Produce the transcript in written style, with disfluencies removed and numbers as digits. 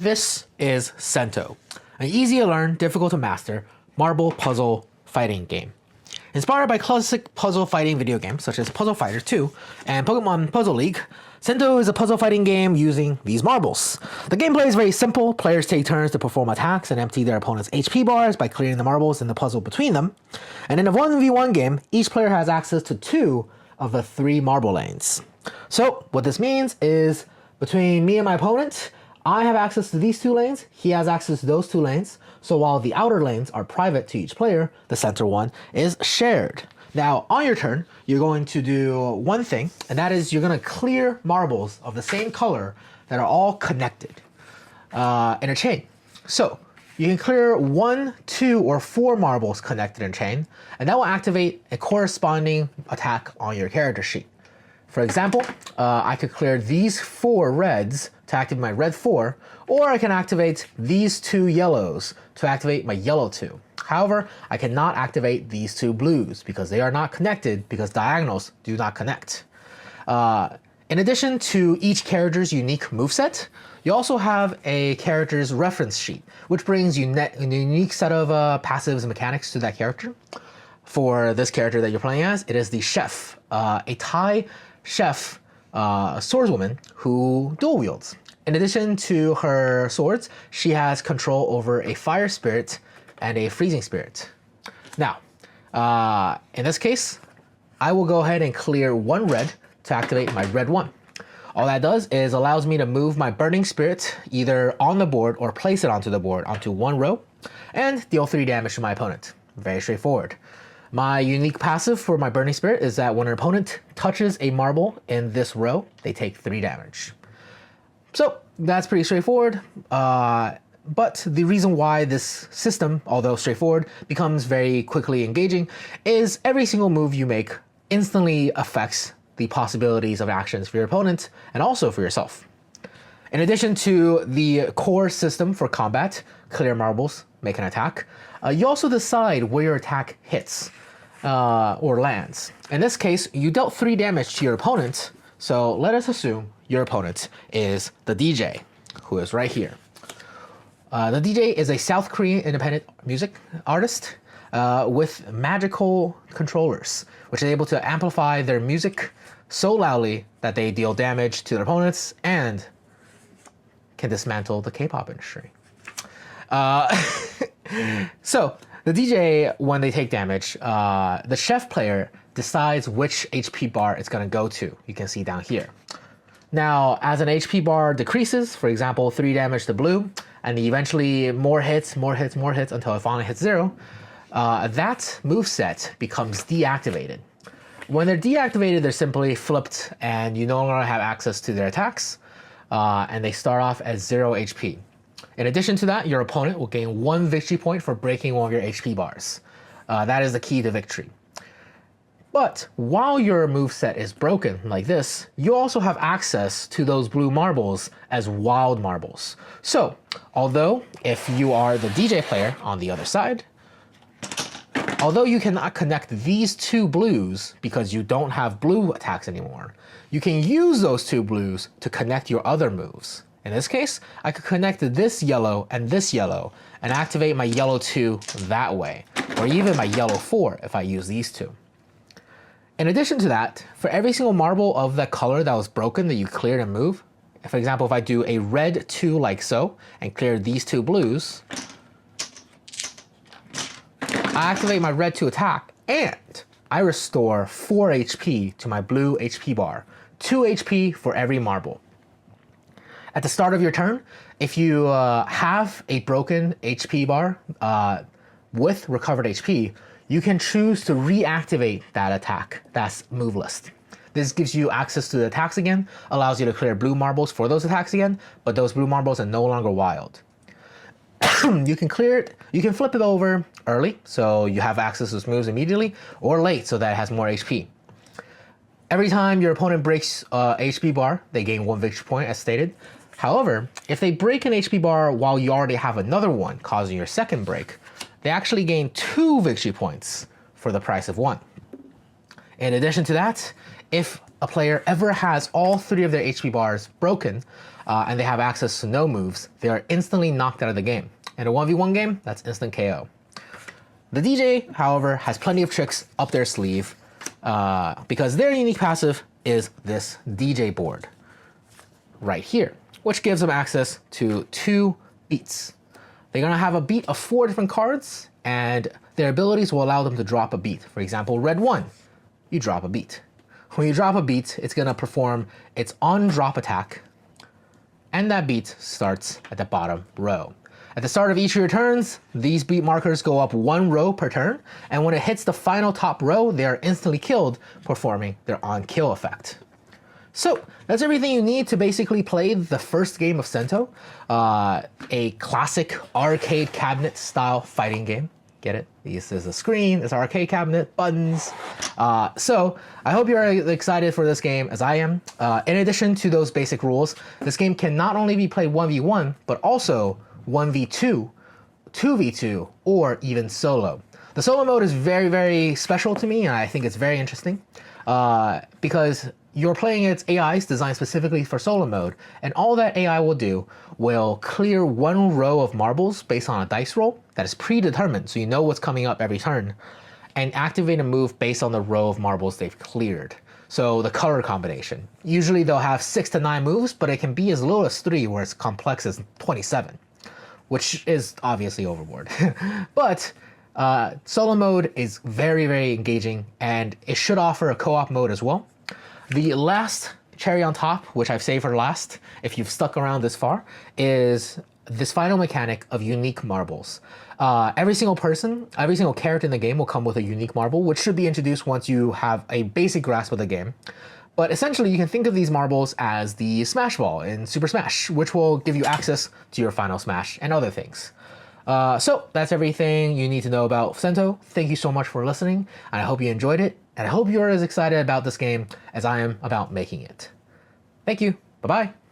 This is Sento, an easy to learn, difficult to master marble puzzle fighting game. Inspired by classic puzzle fighting video games such as Puzzle Fighter 2 and Pokemon Puzzle League, Sento is a puzzle fighting game using these marbles. The gameplay is very simple. Players take turns to perform attacks and empty their opponent's HP bars by clearing the marbles in the puzzle between them. And in a 1v1 game, each player has access to 2 of the 3 marble lanes. So what this means is between me and my opponent, I have access to these 2 lanes, he has access to those 2 lanes, so while the outer lanes are private to each player, the center one is shared. Now, on your turn, you're going to do one thing, and that is you're going to clear marbles of the same color that are all connected in a chain. So, you can clear 1, 2, or 4 marbles connected in a chain, and that will activate a corresponding attack on your character sheet. For example, I could clear these 4 reds to activate my red 4, or I can activate these 2 yellows to activate my yellow 2. However, I cannot activate these 2 blues because they are not connected because diagonals do not connect. In addition to each character's unique moveset, you also have a character's reference sheet, which brings a unique set of passives and mechanics to that character. For this character that you're playing as, it is the chef, a Thai chef swordswoman who dual wields. In addition to her swords, she has control over a fire spirit and a freezing spirit. Now, in this case, I will go ahead and clear 1 red to activate my red 1. All that does is allows me to move my burning spirit either on the board or place it onto the board onto 1 row and deal 3 damage to my opponent. Very straightforward. My unique passive for my burning spirit is that when an opponent touches a marble in this row, they take 3 damage. So that's pretty straightforward. But the reason why this system, although straightforward, becomes very quickly engaging is every single move you make instantly affects the possibilities of actions for your opponent and also for yourself. In addition to the core system for combat, clear marbles, make an attack, you also decide where your attack hits or lands. In this case, you dealt 3 damage to your opponent, so let us assume your opponent is the DJ, who is right here. The DJ is a South Korean independent music artist with magical controllers, which is able to amplify their music so loudly that they deal damage to their opponents and can dismantle the K-pop industry. So the DJ, when they take damage, the chef player decides which HP bar it's going to go to. You can see down here. Now, as an HP bar decreases, for example, 3 damage to blue, and eventually more hits until it finally hits 0, that moveset becomes deactivated. When they're deactivated, they're simply flipped and you no longer have access to their attacks, and they start off at 0 HP. In addition to that, your opponent will gain 1 victory point for breaking one of your HP bars. That is the key to victory. But while your moveset is broken like this, you also have access to those blue marbles as wild marbles. So, although if you are the DJ player on the other side, although you cannot connect these 2 blues because you don't have blue attacks anymore, you can use those 2 blues to connect your other moves. In this case, I could connect this yellow and activate my yellow 2 that way, or even my yellow 4 if I use these 2. In addition to that, for every single marble of that color that was broken that you cleared and moved, for example, if I do a red 2 like so, and clear these 2 blues, I activate my red 2 attack, and I restore 4 HP to my blue HP bar, 2 HP for every marble. At the start of your turn, if you have a broken HP bar with recovered HP, you can choose to reactivate that attack, that's move list. This gives you access to the attacks again, allows you to clear blue marbles for those attacks again, but those blue marbles are no longer wild. You can clear it, you can flip it over early, so you have access to those moves immediately, or late, so that it has more HP. Every time your opponent breaks HP bar, they gain 1 victory point as stated. However, if they break an HP bar while you already have another one, causing your second break, they actually gain 2 victory points for the price of 1. In addition to that, if a player ever has all 3 of their HP bars broken and they have access to no moves, they are instantly knocked out of the game. In a 1v1 game, that's instant KO. The DJ, however, has plenty of tricks up their sleeve because their unique passive is this DJ board right here, which gives them access to 2 beats. They're going to have a beat of 4 different cards, and their abilities will allow them to drop a beat. For example, red 1, you drop a beat. When you drop a beat, it's going to perform its on-drop attack, and that beat starts at the bottom row. At the start of each of your turns, these beat markers go up 1 row per turn, and when it hits the final top row, they are instantly killed, performing their on-kill effect. So that's everything you need to basically play the first game of Sento, a classic arcade cabinet style fighting game. Get it? This is a screen, this arcade cabinet, buttons. So I hope you're excited for this game as I am. In addition to those basic rules, this game can not only be played 1v1, but also 1v2, 2v2, or even solo. The solo mode is very, very special to me, and I think it's very interesting because you're playing its AIs designed specifically for solo mode, and all that AI will do will clear 1 row of marbles based on a dice roll that is predetermined, so you know what's coming up every turn, and activate a move based on the row of marbles they've cleared. So the color combination. Usually they'll have 6 to 9 moves, but it can be as little as 3, where it's complex as 27, which is obviously overboard. But solo mode is very, very engaging, and it should offer a co-op mode as well. The last cherry on top, which I've saved for last, if you've stuck around this far, is this final mechanic of unique marbles. Every single character in the game will come with a unique marble, which should be introduced once you have a basic grasp of the game. But essentially, you can think of these marbles as the Smash Ball in Super Smash, which will give you access to your final Smash and other things. So that's everything you need to know about Sento. Thank you so much for listening, and I hope you enjoyed it, and I hope you're as excited about this game as I am about making it. Thank you. Bye-bye.